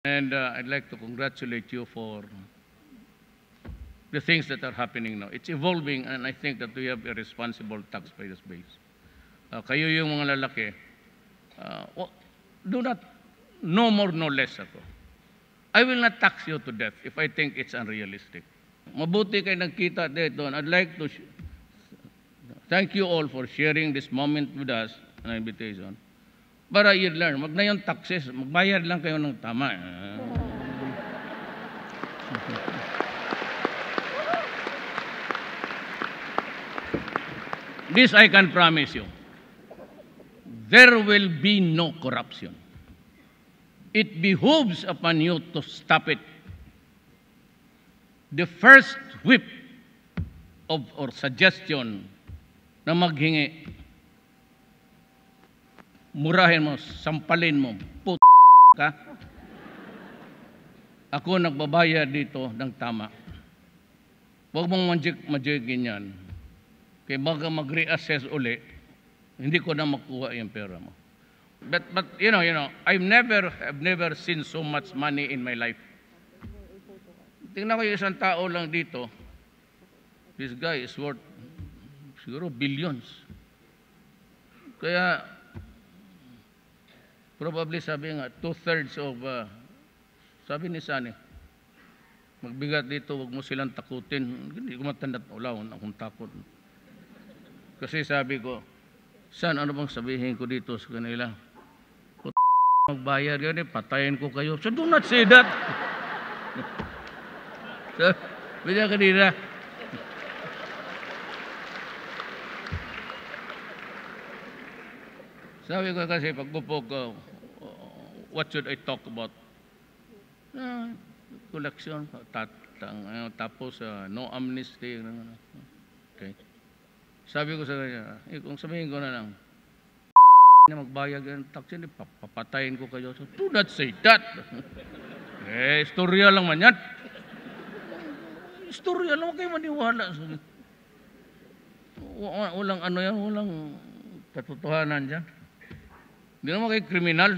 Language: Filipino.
And I'd like to congratulate you for the things that are happening now. It's evolving, and I think that we have a responsible taxpayers base. Kayo yung mga lalaki, do not, no more, no less ako. I will not tax you to death if I think it's unrealistic. Mabuti kayo nagkita dito, and I'd like to thank you all for sharing this moment with us, an invitation. Para you learn, wag na yung taxes, magbayad lang kayo ng tama. This I can promise you. There will be no corruption. It behooves upon you to stop it. The first whip of or suggestion na maghingi, murahin mo, sampalin mo, ka. Ako nagbabayad dito ng tama. Huwag mong majigin yan. Kaya baga mag-reassess uli, hindi ko na makuha yung pera mo. But you know, I've never seen so much money in my life. Tingnan ko yung isang tao lang dito. This guy is worth siguro billions. Kaya probably sabi nga 2/3 of sabi ni Sani, magbigat dito, wag mo silang takutin. Hindi ko matanda ulaw akong takot. Kasi sabi ko, San, ano bang sabihin ko dito sa kanila? Magbayad yun patayin ko kayo. So do not say that. So, bila kanina. Sabi ko kasi, pagpupog ko, what should I talk about? Collection, tapos no amnesty. Okay. Sabi ko sa kanya, kung sabihin ko na lang, na magbayag ng tax, papatayin ko kayo. So, do not say that. Istorya lang man yan. Istorya lang, huwag kayo maniwala. Walang ano yan, walang katotohanan dyan. Hindi naman kayo kriminal.